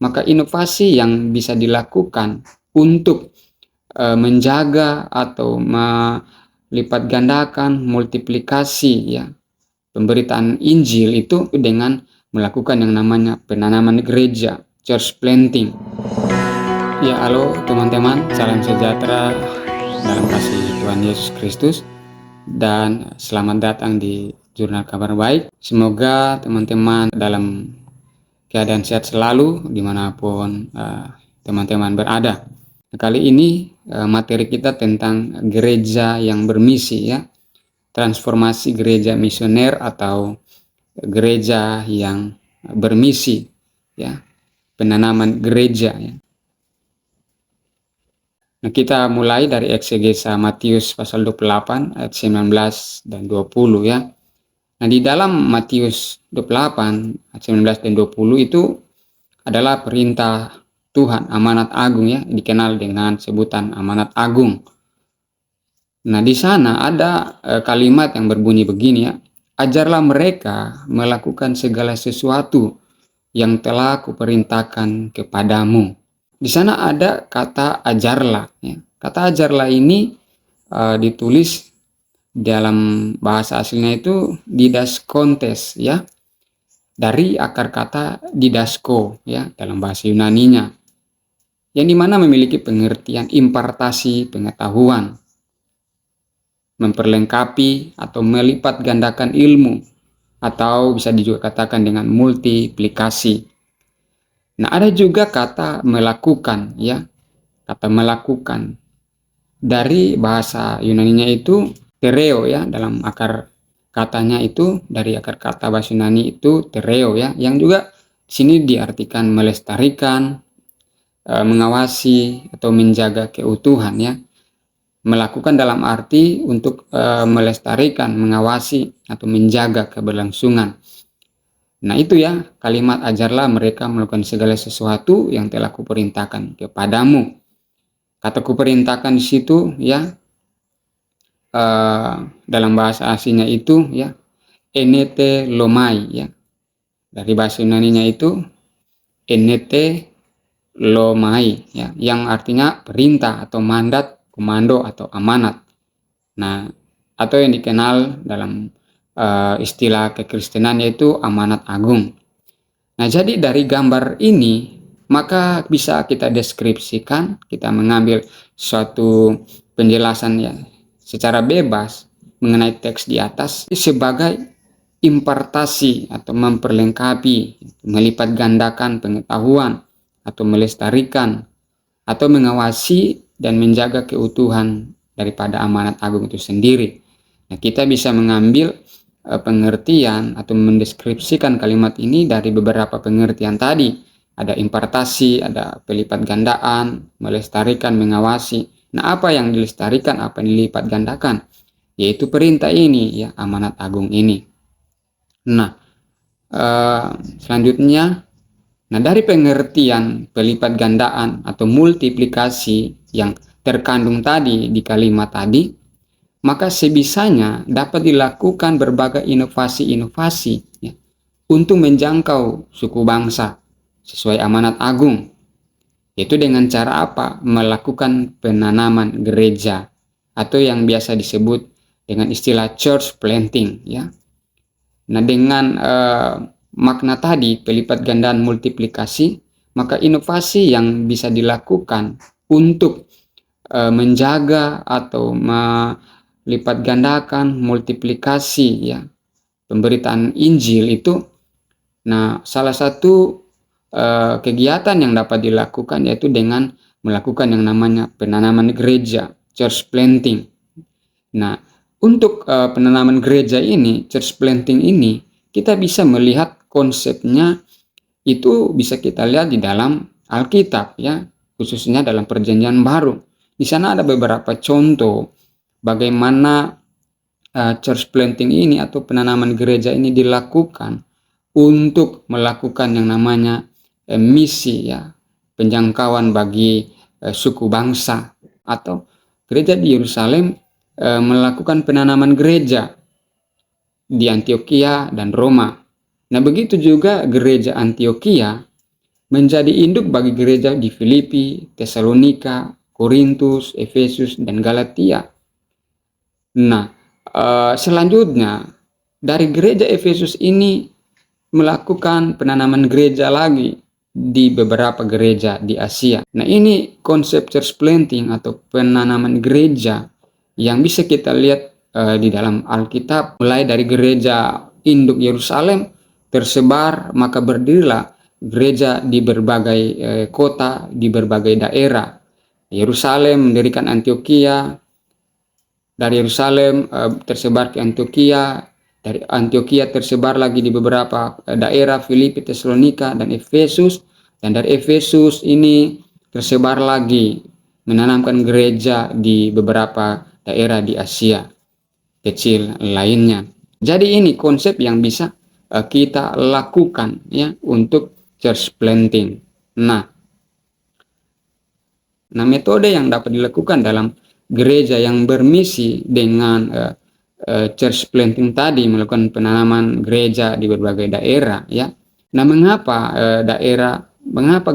maka inovasi yang bisa dilakukan untuk menjaga atau melipat gandakan, multiplikasi ya pemberitaan Injil itu dengan melakukan yang namanya penanaman gereja, church planting. Ya, halo teman-teman, salam sejahtera dalam kasih Tuhan Yesus Kristus dan selamat datang di Jurnal Kabar Baik. Semoga teman-teman dalam keadaan sehat selalu dimanapun teman-teman berada. Kali ini materi kita tentang gereja yang bermisi ya, transformasi gereja misioner atau gereja yang bermisi ya, penanaman gereja ya. Nah, kita mulai dari eksegesa Matius pasal 28 ayat 19 dan 20 ya. Nah, di dalam Matius 28 ayat 19 dan 20 itu adalah perintah Tuhan, amanat agung ya, dikenal dengan sebutan amanat agung. Nah, di sana ada kalimat yang berbunyi begini ya, ajarlah mereka melakukan segala sesuatu yang telah kuperintahkan kepadamu. Di sana ada kata ajarlah ya. Kata ajarlah ini ditulis dalam bahasa aslinya itu didaskontes ya, dari akar kata didasko ya dalam bahasa Yunaninya, yang dimana memiliki pengertian impartasi pengetahuan, memperlengkapi atau melipat gandakan ilmu, atau bisa juga katakan dengan multiplikasi. Nah, ada juga kata melakukan ya, kata melakukan dari bahasa Yunaninya itu tereo ya, dalam akar katanya itu dari akar kata bahasa Yunani itu tereo ya, yang juga di sini diartikan melestarikan, mengawasi atau menjaga keutuhan ya. Melakukan dalam arti untuk melestarikan, mengawasi atau menjaga keberlangsungan. Nah, itu ya kalimat ajarlah mereka melakukan segala sesuatu yang telah kuperintahkan kepadamu. Kata kuperintahkan di situ ya dalam bahasa aslinya itu ya enete lomai ya. Dari bahasa Yunaninya itu enete lomai ya, yang artinya perintah atau mandat, komando atau amanat. Nah, atau yang dikenal dalam istilah kekristenan yaitu amanat agung. Nah, jadi dari gambar ini maka bisa kita deskripsikan, kita mengambil suatu penjelasan ya secara bebas mengenai teks di atas sebagai impartasi atau memperlengkapi, melipat gandakan pengetahuan atau melestarikan atau mengawasi dan menjaga keutuhan daripada amanat agung itu sendiri. Nah, kita bisa mengambil pengertian atau mendeskripsikan kalimat ini dari beberapa pengertian tadi. Ada impartasi, ada pelipat gandaan, melestarikan, mengawasi. Nah, apa yang dilestarikan, apa yang dilipat gandakan? Yaitu perintah ini, ya, amanat agung ini. Nah, selanjutnya, dari pengertian pelipat gandaan atau multiplikasi yang terkandung tadi di kalimat tadi, maka sebisanya dapat dilakukan berbagai inovasi-inovasi ya, untuk menjangkau suku bangsa sesuai amanat agung. Yaitu dengan cara apa? Melakukan penanaman gereja atau yang biasa disebut dengan istilah church planting ya. Nah, dengan makna tadi pelipat gandaan multiplikasi, maka inovasi yang bisa dilakukan untuk menjaga atau lipat gandakan, multiplikasi ya pemberitaan Injil itu. Nah, salah satu kegiatan yang dapat dilakukan yaitu dengan melakukan yang namanya penanaman gereja, church planting. Nah, untuk penanaman gereja ini, church planting ini, kita bisa melihat konsepnya itu bisa kita lihat di dalam Alkitab ya, khususnya dalam Perjanjian Baru. Di sana ada beberapa contoh bagaimana church planting ini atau penanaman gereja ini dilakukan untuk melakukan yang namanya misi ya, penjangkauan bagi suku bangsa. Atau gereja di Yerusalem melakukan penanaman gereja di Antioquia dan Roma. Nah, begitu juga gereja Antioquia menjadi induk bagi gereja di Filipi, Tesalonika, Korintus, Efesus, dan Galatia. Nah, selanjutnya dari gereja Efesus ini melakukan penanaman gereja lagi di beberapa gereja di Asia. Nah, ini konsep church planting atau penanaman gereja yang bisa kita lihat di dalam Alkitab, mulai dari gereja induk Yerusalem tersebar, maka berdirilah gereja di berbagai kota, di berbagai daerah. Yerusalem mendirikan Antioquia, dari Yerusalem tersebar ke Antioquia, dari Antioquia tersebar lagi di beberapa daerah, Filipi, Tesalonika, dan Efesus. Dan dari Efesus ini tersebar lagi menanamkan gereja di beberapa daerah di Asia kecil lainnya. Jadi ini konsep yang bisa kita lakukan ya untuk church planting. Nah, metode yang dapat dilakukan dalam gereja yang bermisi dengan church planting tadi, melakukan penanaman gereja di berbagai daerah ya. Nah, mengapa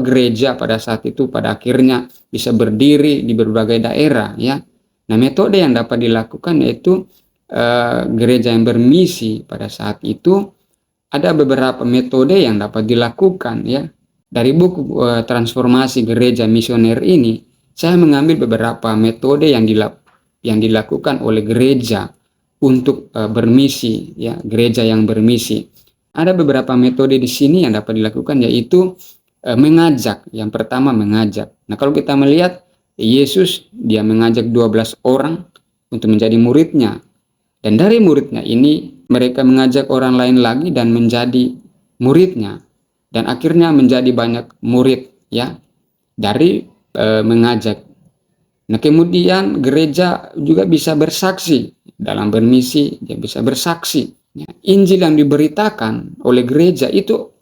gereja pada saat itu pada akhirnya bisa berdiri di berbagai daerah ya. Nah, metode yang dapat dilakukan yaitu gereja yang bermisi pada saat itu ada beberapa metode yang dapat dilakukan ya. Dari buku Transformasi Gereja Misioner ini, saya mengambil beberapa metode yang dilakukan oleh gereja untuk bermisi ya, gereja yang bermisi. Ada beberapa metode di sini yang dapat dilakukan, yaitu mengajak. Yang pertama, mengajak. Nah, kalau kita melihat Yesus, dia mengajak 12 orang untuk menjadi muridnya. Dan dari muridnya ini mereka mengajak orang lain lagi dan menjadi muridnya. Dan akhirnya menjadi banyak murid ya dari mengajak. Nah, kemudian gereja juga bisa bersaksi dalam bermisi, dia bisa bersaksi. Ya. Injil yang diberitakan oleh gereja itu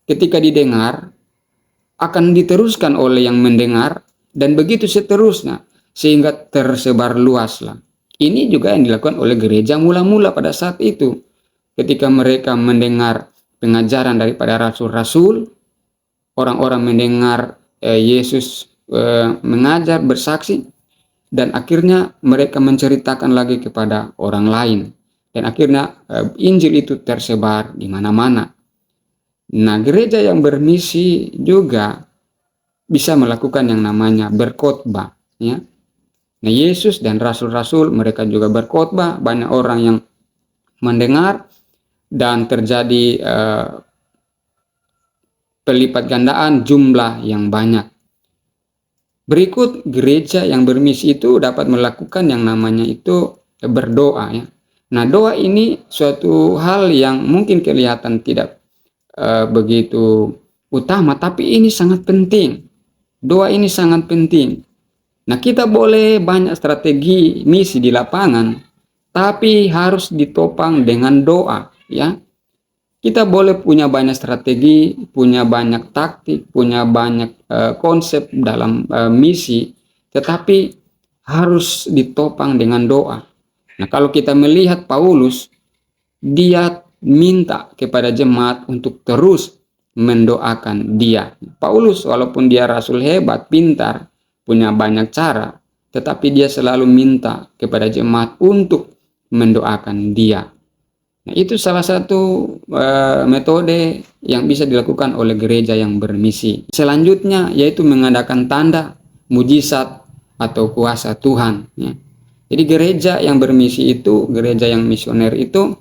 ketika didengar akan diteruskan oleh yang mendengar dan begitu seterusnya sehingga tersebar luaslah. Ini juga yang dilakukan oleh gereja mula-mula pada saat itu. Ketika mereka mendengar pengajaran daripada rasul-rasul, orang-orang mendengar Yesus mengajar, bersaksi, dan akhirnya mereka menceritakan lagi kepada orang lain. Dan akhirnya Injil itu tersebar di mana-mana. Nah, gereja yang bermisi juga bisa melakukan yang namanya berkhotbah, ya. Nah, Yesus dan rasul-rasul mereka juga berkhotbah, banyak orang yang mendengar dan terjadi pelipat gandaan jumlah yang banyak. Berikut, gereja yang bermisi itu dapat melakukan yang namanya itu berdoa ya. Nah, doa ini suatu hal yang mungkin kelihatan tidak begitu utama, tapi ini sangat penting. Doa ini sangat penting. Nah, kita boleh banyak strategi misi di lapangan, tapi harus ditopang dengan doa ya. Kita boleh punya banyak strategi, punya banyak taktik, punya banyak konsep dalam misi, tetapi harus ditopang dengan doa. Nah, kalau kita melihat Paulus, dia minta kepada jemaat untuk terus mendoakan dia. Paulus walaupun dia rasul hebat, pintar, punya banyak cara, tetapi dia selalu minta kepada jemaat untuk mendoakan dia. Nah, itu salah satu metode yang bisa dilakukan oleh gereja yang bermisi. Selanjutnya yaitu mengadakan tanda, mujizat, atau kuasa Tuhan. Ya. Jadi gereja yang bermisi itu, gereja yang misioner itu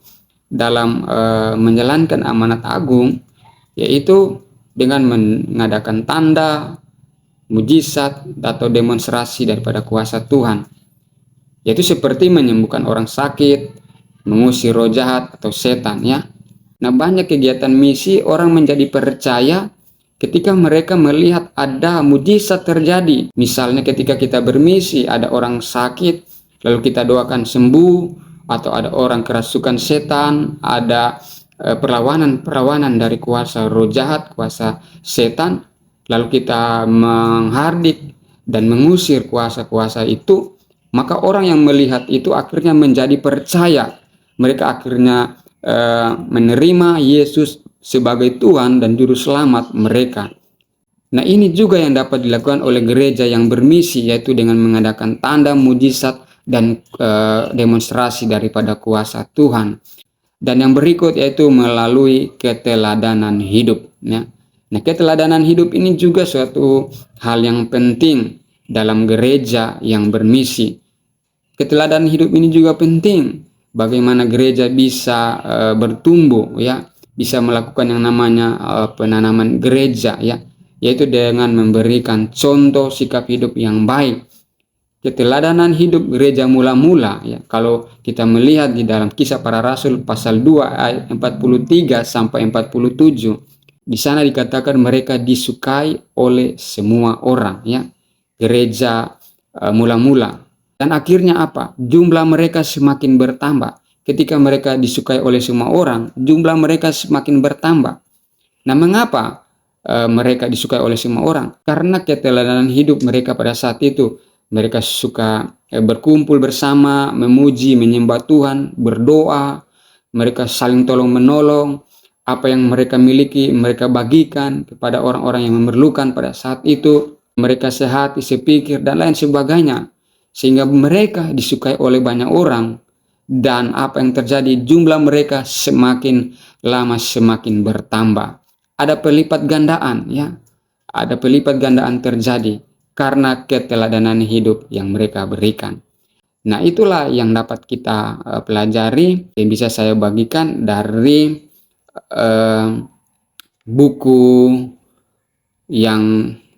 dalam menjalankan amanat agung, yaitu dengan mengadakan tanda, mujizat, atau demonstrasi daripada kuasa Tuhan. Yaitu seperti menyembuhkan orang sakit, mengusir roh jahat atau setan ya. Nah, banyak kegiatan misi orang menjadi percaya ketika mereka melihat ada mujizat terjadi. Misalnya ketika kita bermisi, ada orang sakit, lalu kita doakan sembuh, atau ada orang kerasukan setan, ada perlawanan dari kuasa roh jahat, kuasa setan, lalu kita menghardik dan mengusir kuasa-kuasa itu, maka orang yang melihat itu akhirnya menjadi percaya. Mereka akhirnya menerima Yesus sebagai Tuhan dan Juru Selamat mereka. Nah, ini juga yang dapat dilakukan oleh gereja yang bermisi, yaitu dengan mengadakan tanda, mujizat, dan demonstrasi daripada kuasa Tuhan. Dan yang berikut yaitu melalui keteladanan hidup. Ya. Nah, keteladanan hidup ini juga suatu hal yang penting dalam gereja yang bermisi. Keteladanan hidup ini juga penting. Bagaimana gereja bisa bertumbuh, ya, bisa melakukan yang namanya penanaman gereja, ya, yaitu dengan memberikan contoh sikap hidup yang baik. Keteladanan hidup gereja mula-mula, ya, kalau kita melihat di dalam Kisah Para Rasul pasal 2 ayat 43 sampai 47, di sana dikatakan mereka disukai oleh semua orang, ya, gereja mula-mula. Dan akhirnya apa? Jumlah mereka semakin bertambah. Ketika mereka disukai oleh semua orang, jumlah mereka semakin bertambah. Nah, mengapa mereka disukai oleh semua orang? Karena keteladanan hidup mereka pada saat itu. Mereka suka berkumpul bersama, memuji, menyembah Tuhan, berdoa. Mereka saling tolong-menolong. Apa yang mereka miliki, mereka bagikan kepada orang-orang yang memerlukan pada saat itu. Mereka sehati, sepikir, dan lain sebagainya. Sehingga mereka disukai oleh banyak orang. Dan apa yang terjadi, jumlah mereka semakin lama semakin bertambah. Ada pelipat gandaan, ya. Ada pelipat gandaan terjadi karena keteladanan hidup yang mereka berikan. Nah, itulah yang dapat kita pelajari yang bisa saya bagikan dari buku yang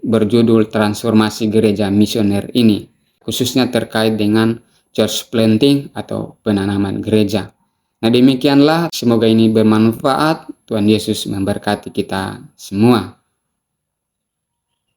berjudul Transformasi Gereja Misioner ini, khususnya terkait dengan church planting atau penanaman gereja. Nah, demikianlah, semoga ini bermanfaat. Tuhan Yesus memberkati kita semua.